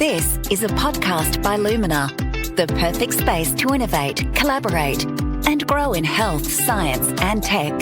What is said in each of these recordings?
This is a podcast by Lumina, the perfect space to innovate, collaborate, and grow in health, science, and tech.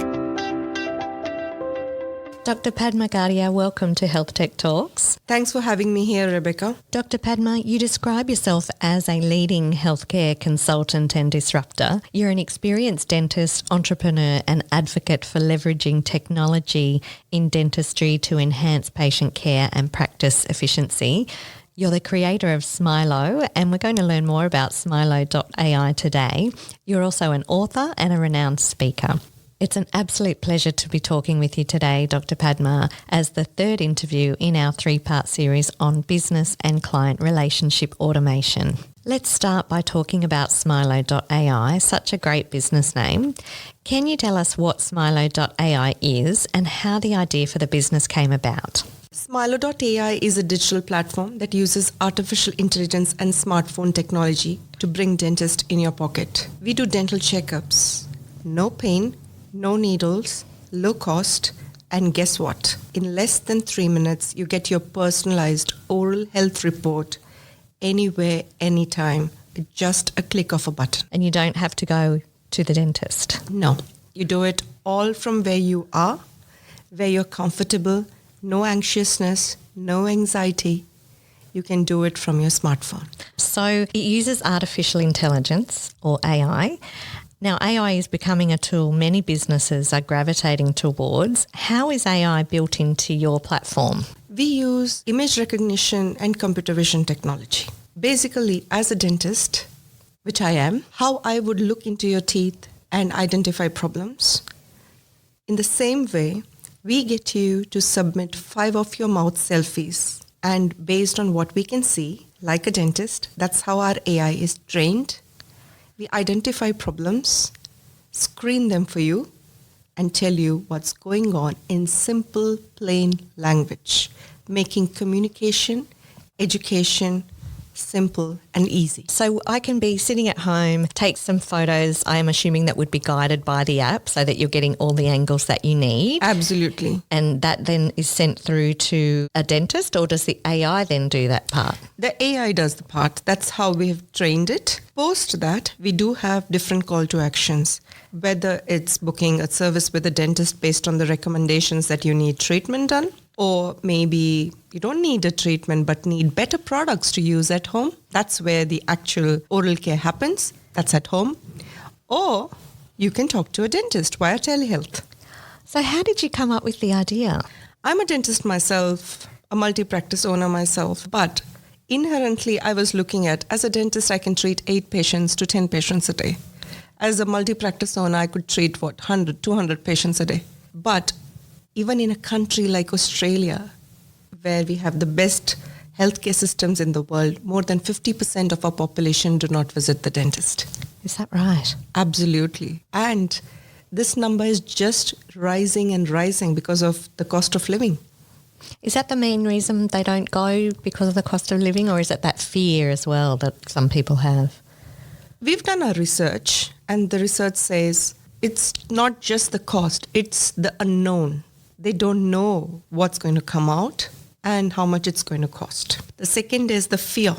Dr Padma Gadiyar, welcome to Healthtech Talks. Thanks for having me here, Rebecca. Dr Padma, you describe yourself as a leading healthcare consultant and disruptor. You're an experienced dentist, entrepreneur and advocate for leveraging technology in dentistry to enhance patient care and practice efficiency. You're the creator of Smilo, and we're going to learn more about Smilo.ai today. You're also an author and a renowned speaker. It's an absolute pleasure to be talking with you today, Dr. Padma, as the third interview in our three-part series on business and client relationship automation. Let's start by talking about Smilo.ai, such a great business name. Can you tell us what Smilo.ai is and how the idea for the business came about? Smilo.ai is a digital platform that uses artificial intelligence and smartphone technology to bring dentists in your pocket. We do dental checkups. No pain, no needles, low cost, and guess what? In less than 3 minutes, you get your personalized oral health report anywhere, anytime, with just a click of a button. And you don't have to go to the dentist? No. You do it all from where you are, where you're comfortable, no anxiousness, no anxiety. You can do it from your smartphone. So it uses artificial intelligence, or AI. Now, AI is becoming a tool many businesses are gravitating towards. How is AI built into your platform? We use image recognition and computer vision technology. Basically, as a dentist, which I am, how I would look into your teeth and identify problems. In the same way, we get you to submit 5 of your mouth selfies. And based on what we can see, like a dentist, that's how our AI is trained. We identify problems, screen them for you, and tell you what's going on in simple, plain language, making communication, education, simple and easy. So I can be sitting at home, take some photos, I am assuming that would be guided by the app so that you're getting all the angles that you need. Absolutely. And that then is sent through to a dentist, or does the AI then do that part? The AI does the part. That's how we have trained it. Post that, we do have different call to actions, whether it's booking a service with a dentist based on the recommendations that you need treatment done, or maybe you don't need a treatment but need better products to use at home. That's where the actual oral care happens. That's at home. Or you can talk to a dentist via telehealth. So how did you come up with the idea? I'm a dentist myself, a multi-practice owner myself, but inherently I was looking at, as a dentist, I can treat 8 patients to 10 patients a day. As a multi-practice owner, I could treat 100, 200 patients a day. But even in a country like Australia, where we have the best healthcare systems in the world, more than 50% of our population do not visit the dentist. Is that right? Absolutely. And this number is just rising and rising because of the cost of living. Is that the main reason they don't go, because of the cost of living, or is it that fear as well that some people have? We've done our research, and the research says it's not just the cost, it's the unknown. They don't know what's going to come out and how much it's going to cost. The second is the fear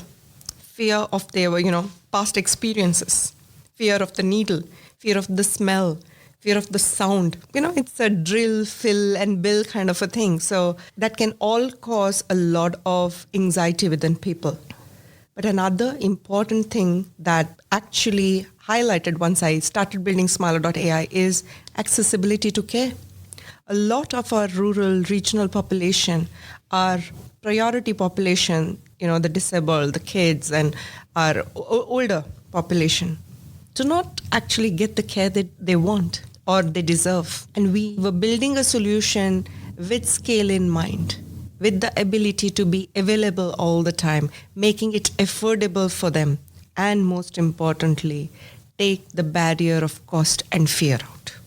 of their, past experiences, fear of the needle, fear of the smell, fear of the sound. It's a drill, fill and bill kind of a thing. So that can all cause a lot of anxiety within people. But another important thing that actually highlighted once I started building Smilo.ai is accessibility to care. A lot of our rural, regional population, our priority population, the disabled, the kids, and our older population, do not actually get the care that they want or they deserve. And we were building a solution with scale in mind, with the ability to be available all the time, making it affordable for them, and most importantly, take the barrier of cost and fear out.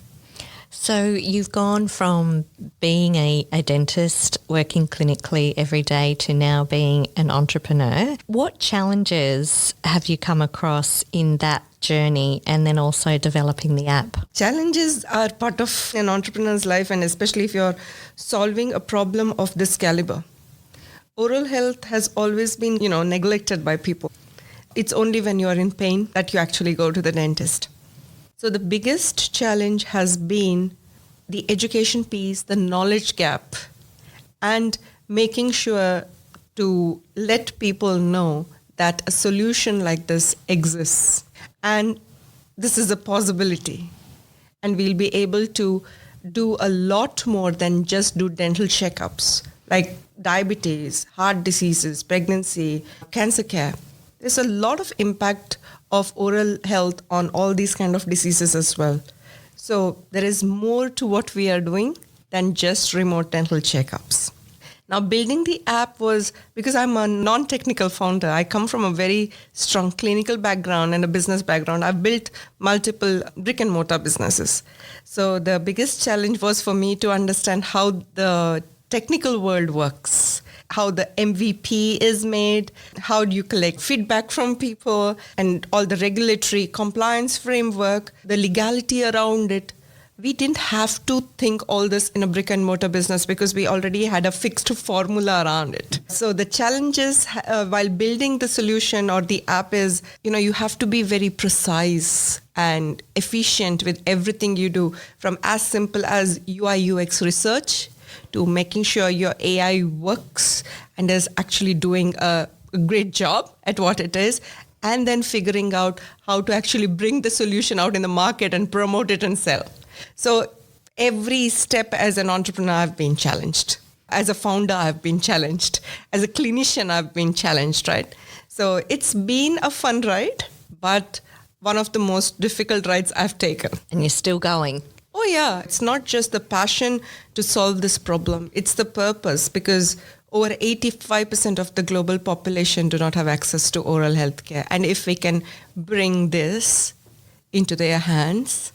So you've gone from being a dentist, working clinically every day, to now being an entrepreneur. What challenges have you come across in that journey, and then also developing the app? Challenges are part of an entrepreneur's life, and especially if you're solving a problem of this caliber. Oral health has always been, neglected by people. It's only when you're in pain that you actually go to the dentist. So the biggest challenge has been the education piece, the knowledge gap, and making sure to let people know that a solution like this exists. And this is a possibility. And we'll be able to do a lot more than just do dental checkups, like diabetes, heart diseases, pregnancy, cancer care. There's a lot of impact of oral health on all these kind of diseases as well. So there is more to what we are doing than just remote dental checkups. Now, building the app was because I'm a non-technical founder. I come from a very strong clinical background and a business background. I've built multiple brick and mortar businesses. So the biggest challenge was for me to understand how the technical world works, how the MVP is made, how do you collect feedback from people, and all the regulatory compliance framework, the legality around it. We didn't have to think all this in a brick and mortar business because we already had a fixed formula around it. So the challenges while building the solution or the app is, you have to be very precise and efficient with everything you do, from as simple as UI UX research to making sure your AI works and is actually doing a great job at what it is, and then figuring out how to actually bring the solution out in the market and promote it and sell. So every step as an entrepreneur, I've been challenged. As a founder, I've been challenged. As a clinician, I've been challenged, right? So it's been a fun ride, but one of the most difficult rides I've taken. And you're still going. Oh yeah, it's not just the passion to solve this problem. It's the purpose, because over 85% of the global population do not have access to oral health care. And if we can bring this into their hands,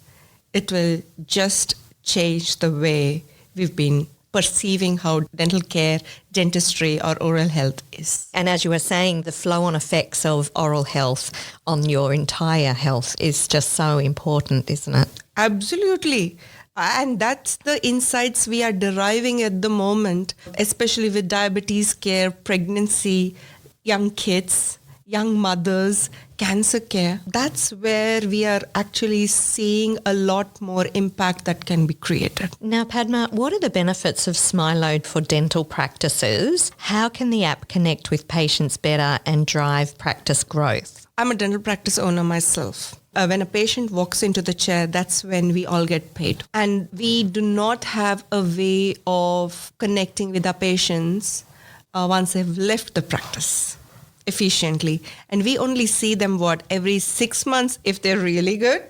it will just change the way we've been perceiving how dental care, dentistry, or oral health is. And as you were saying, the flow-on effects of oral health on your entire health is just so important, isn't it? Absolutely. And that's the insights we are deriving at the moment, especially with diabetes care, pregnancy, young kids, young mothers, cancer care. That's where we are actually seeing a lot more impact that can be created. Now, Padma, what are the benefits of SmileLoad for dental practices? How can the app connect with patients better and drive practice growth? I'm a dental practice owner myself. When a patient walks into the chair, that's when we all get paid. And we do not have a way of connecting with our patients once they've left the practice efficiently. And we only see them, every 6 months if they're really good,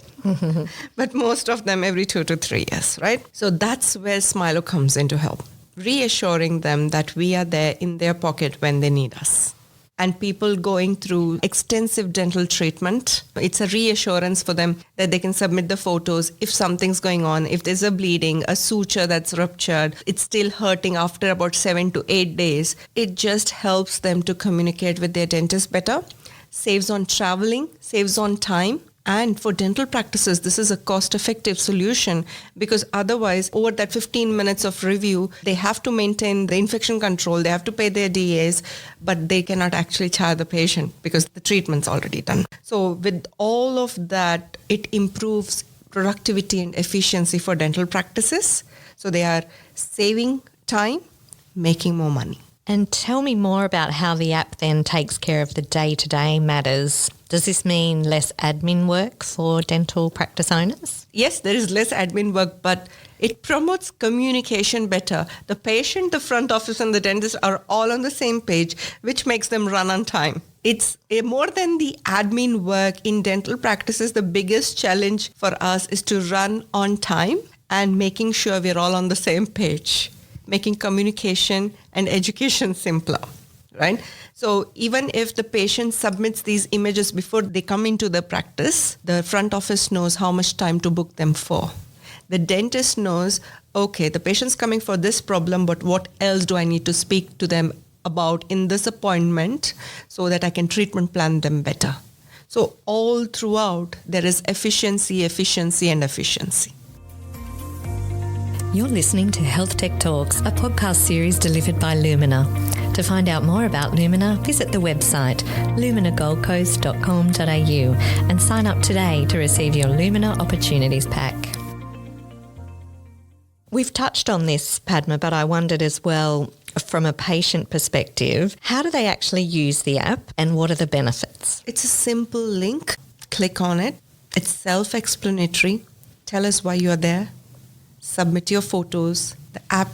but most of them every 2 to 3 years, right? So that's where Smilo comes in to help, reassuring them that we are there in their pocket when they need us. And people going through extensive dental treatment, it's a reassurance for them that they can submit the photos if something's going on, if there's a bleeding, a suture that's ruptured, it's still hurting after about 7 to 8 days. It just helps them to communicate with their dentist better, saves on traveling, saves on time. And for dental practices, this is a cost-effective solution, because otherwise, over that 15 minutes of review, they have to maintain the infection control, they have to pay their DAs, but they cannot actually charge the patient because the treatment's already done. So with all of that, it improves productivity and efficiency for dental practices. So they are saving time, making more money. And tell me more about how the app then takes care of the day-to-day matters. Does this mean less admin work for dental practice owners? Yes, there is less admin work, but it promotes communication better. The patient, the front office, and the dentist are all on the same page, which makes them run on time. It's more than the admin work in dental practices. The biggest challenge for us is to run on time and making sure we're all on the same page, making communication and education simpler, right? So even if the patient submits these images before they come into the practice, the front office knows how much time to book them for. The dentist knows, okay, the patient's coming for this problem, but what else do I need to speak to them about in this appointment so that I can treatment plan them better? So all throughout, there is efficiency, and efficiency. You're listening to Healthtech Talks, a podcast series delivered by Lumina. To find out more about Lumina, visit the website luminagoldcoast.com.au and sign up today to receive your Lumina Opportunities Pack. We've touched on this, Padma, but I wondered as well, from a patient perspective, how do they actually use the app and what are the benefits? It's a simple link. Click on it. It's self-explanatory. Tell us why you're there. Submit your photos. The app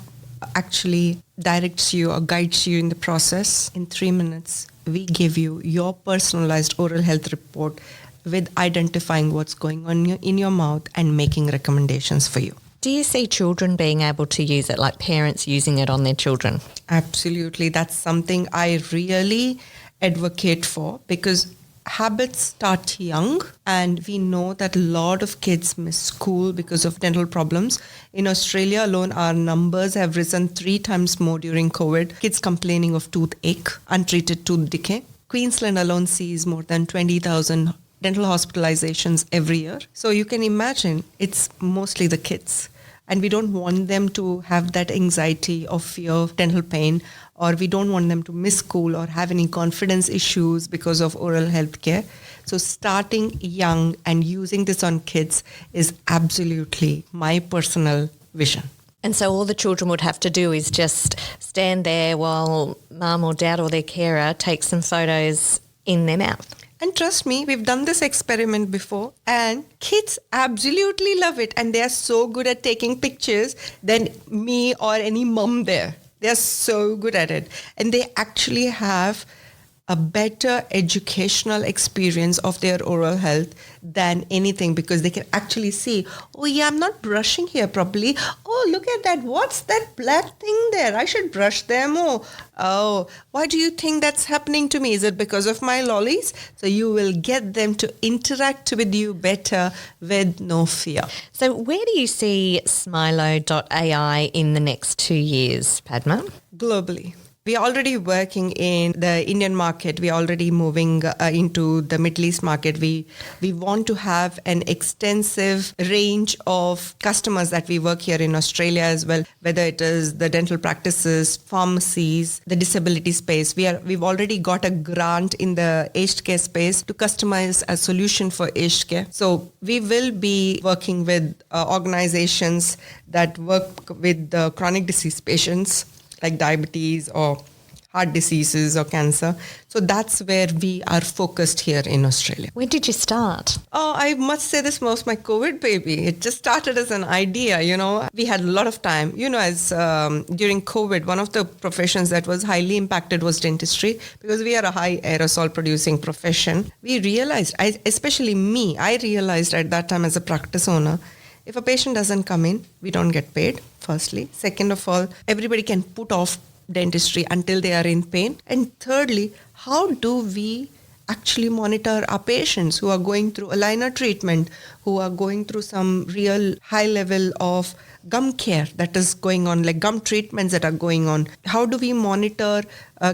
actually directs you or guides you in the process. In 3 minutes, we give you your personalized oral health report with identifying what's going on in your mouth and making recommendations for you. Do you see children being able to use it, like parents using it on their children? Absolutely. That's something I really advocate for because habits start young and we know that a lot of kids miss school because of dental problems. In Australia alone, our numbers have risen 3 times more during COVID. Kids complaining of toothache, untreated tooth decay. Queensland alone sees more than 20,000 dental hospitalizations every year. So you can imagine it's mostly the kids. And we don't want them to have that anxiety or fear of dental pain, or we don't want them to miss school or have any confidence issues because of oral health care. So starting young and using this on kids is absolutely my personal vision. And so all the children would have to do is just stand there while mum or dad or their carer takes some photos in their mouth. And trust me, we've done this experiment before and kids absolutely love it. And they are so good at taking pictures than me or any mum there. They are so good at it. And they actually have a better educational experience of their oral health than anything because they can actually see, oh yeah, I'm not brushing here properly. Oh, look at that. What's that black thing there? I should brush them more. Oh, why do you think that's happening to me? Is it because of my lollies? So you will get them to interact with you better with no fear. So where do you see Smilo.ai in the next 2 years, Padma? Globally. We are already working in the Indian market. We are already moving into the Middle East market. We want to have an extensive range of customers that we work here in Australia as well, whether it is the dental practices, pharmacies, the disability space. We've already got a grant in the aged care space to customize a solution for aged care. So we will be working with organizations that work with the chronic disease patients, like diabetes or heart diseases or cancer. So that's where we are focused here in Australia. When did you start? Oh, I must say this was my COVID baby. It just started as an idea, We had a lot of time. As during COVID, one of the professions that was highly impacted was dentistry because we are a high aerosol producing profession. We realized, especially me, I realized at that time as a practice owner, if a patient doesn't come in, we don't get paid, firstly. Second of all, everybody can put off dentistry until they are in pain. And thirdly, how do we actually monitor our patients who are going through aligner treatment, who are going through some real high level of gum care that is going on, like gum treatments that are going on? How do we monitor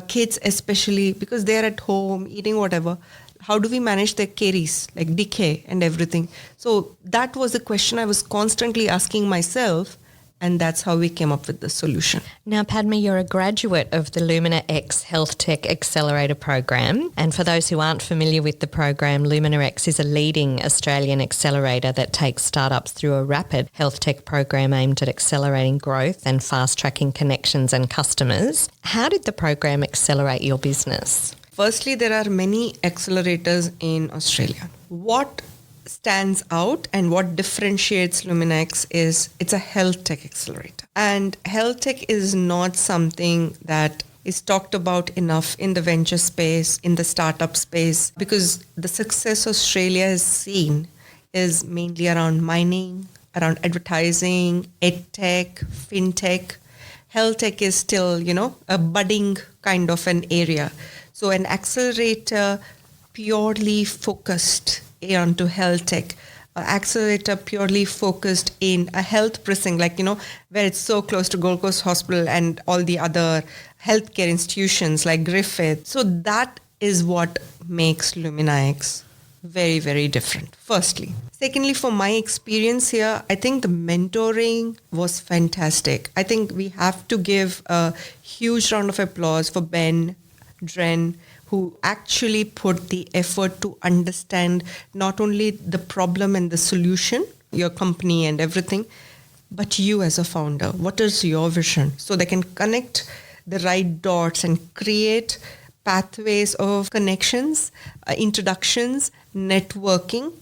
kids, especially because they're at home eating whatever? How do we manage their caries, like decay and everything? So that was a question I was constantly asking myself, and that's how we came up with the solution. Now, Padma, you're a graduate of the Lumina X Healthtech Accelerator program. And for those who aren't familiar with the program, Lumina X is a leading Australian accelerator that takes startups through a rapid health tech program aimed at accelerating growth and fast-tracking connections and customers. How did the program accelerate your business? Firstly, there are many accelerators in Australia. What stands out and what differentiates Luminex is it's a health tech accelerator. And health tech is not something that is talked about enough in the venture space, in the startup space, because the success Australia has seen is mainly around mining, around advertising, edtech, fintech. Health tech is still, a budding kind of an area. So an accelerator purely focused onto health tech, accelerator purely focused in a health precinct, where it's so close to Gold Coast Hospital and all the other healthcare institutions like Griffith. So that is what makes Lumina X very, very different, firstly. Secondly, for my experience here, I think the mentoring was fantastic. I think we have to give a huge round of applause for Ben, Dren, who actually put the effort to understand not only the problem and the solution, your company and everything, but you as a founder. What is your vision? So they can connect the right dots and create pathways of connections, introductions, networking.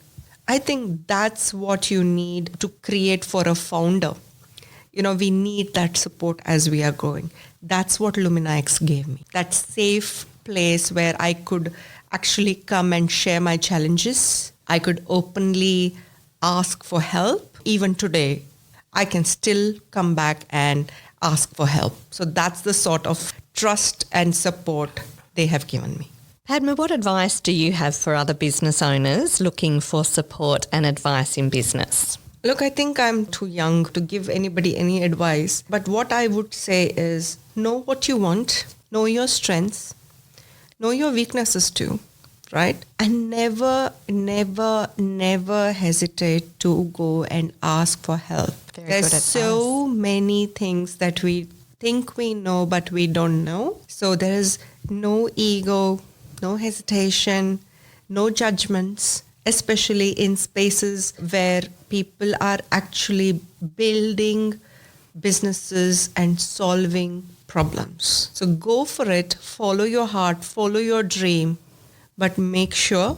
I think that's what you need to create for a founder. We need that support as we are growing. That's what LuminaX gave me. That safe place where I could actually come and share my challenges. I could openly ask for help. Even today, I can still come back and ask for help. So that's the sort of trust and support they have given me. Padma, what advice do you have for other business owners looking for support and advice in business? Look, I think I'm too young to give anybody any advice. But what I would say is know what you want, know your strengths, know your weaknesses too, right? And never, never, never hesitate to go and ask for help. There's so many things that we think we know, but we don't know. So there is no ego, no hesitation, no judgments, especially in spaces where people are actually building businesses and solving problems. So go for it, follow your heart, follow your dream, but make sure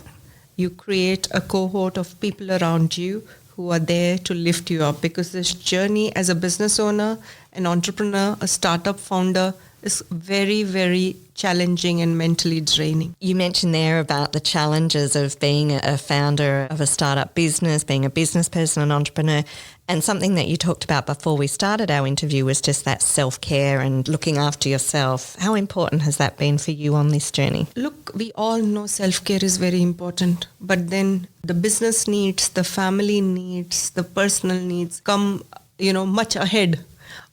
you create a cohort of people around you who are there to lift you up, because this journey as a business owner, an entrepreneur, a startup founder is very, very challenging and mentally draining. You mentioned there about the challenges of being a founder of a startup business, being a business person, an entrepreneur, and something that you talked about before we started our interview was just that self-care and looking after yourself. How important has that been for you on this journey? Look, we all know self-care is very important, but then the business needs, the family needs, the personal needs come, much ahead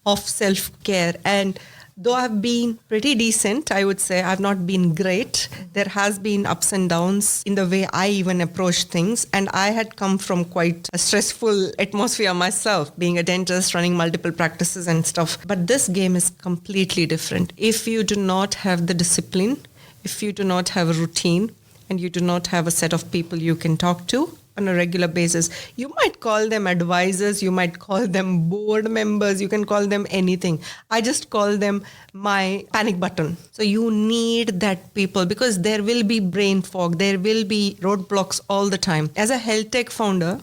of self-care. And though I've been pretty decent, I would say I've not been great. There has been ups and downs in the way I even approach things. And I had come from quite a stressful atmosphere myself, being a dentist, running multiple practices and stuff. But this game is completely different. If you do not have the discipline, if you do not have a routine, and you do not have a set of people you can talk to on a regular basis, you might call them advisors, you might call them board members, you can call them anything. I just call them my panic button. So you need that people, because there will be brain fog, there will be roadblocks all the time. As a health tech founder,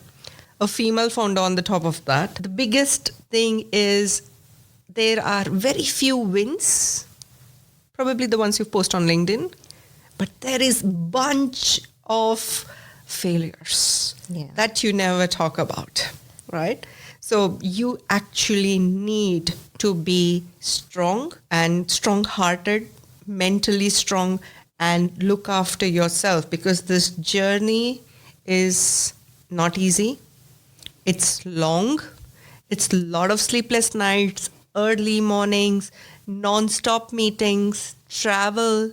a female founder on the top of that, the biggest thing is there are very few wins, probably the ones you post on LinkedIn, but there is bunch of failures that you never talk about, right? So you actually need to be strong and strong-hearted, mentally strong, and look after yourself, because this journey is not easy. It's long. It's a lot of sleepless nights, early mornings, non-stop meetings, travel.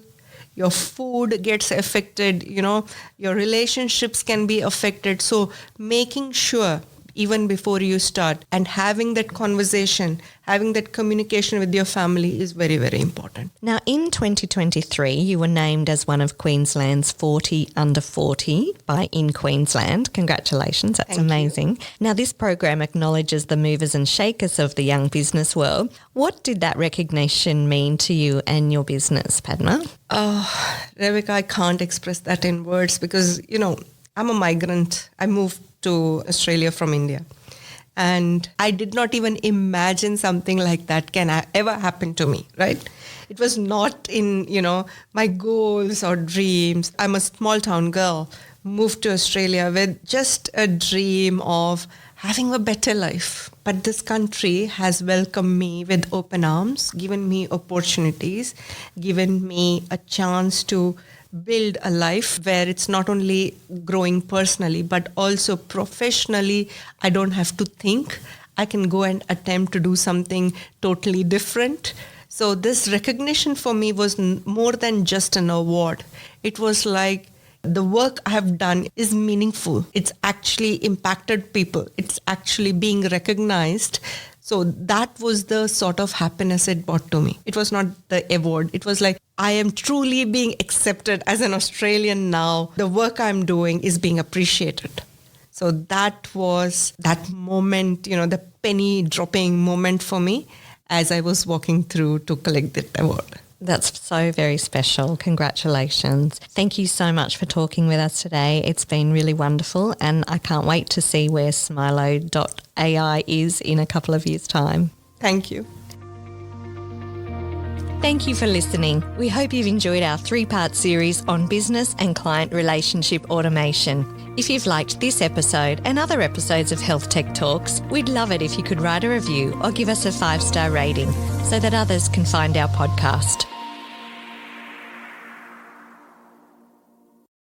Your food gets affected, your relationships can be affected. So making sure even before you start and having that conversation, having that communication with your family is very, very important. Now, in 2023, you were named as one of Queensland's 40 under 40 by In Queensland. Congratulations, that's amazing. Now, this program acknowledges the movers and shakers of the young business world. What did that recognition mean to you and your business, Padma? Oh, Rebecca, I can't express that in words because, I'm a migrant. I moved to Australia from India. And I did not even imagine something like that can ever happen to me, right? It was not in, my goals or dreams. I'm a small town girl, moved to Australia with just a dream of having a better life. But this country has welcomed me with open arms, given me opportunities, given me a chance to build a life where it's not only growing personally, but also professionally. I don't have to think. I can go and attempt to do something totally different. So this recognition for me was more than just an award. It was like The work I have done is meaningful. It's actually impacted people. It's actually being recognized. So that was the sort of happiness it brought to me. It was not the award. It was like, I am truly being accepted as an Australian now. The work I'm doing is being appreciated. So that was that moment, the penny dropping moment for me as I was walking through to collect that award. That's so very special. Congratulations. Thank you so much for talking with us today. It's been really wonderful, and I can't wait to see where Smilo.ai is in a couple of years' time. Thank you. Thank you for listening. We hope you've enjoyed our 3-part series on business and client relationship automation. If you've liked this episode and other episodes of Healthtech Talks, we'd love it if you could write a review or give us a 5-star rating so that others can find our podcast.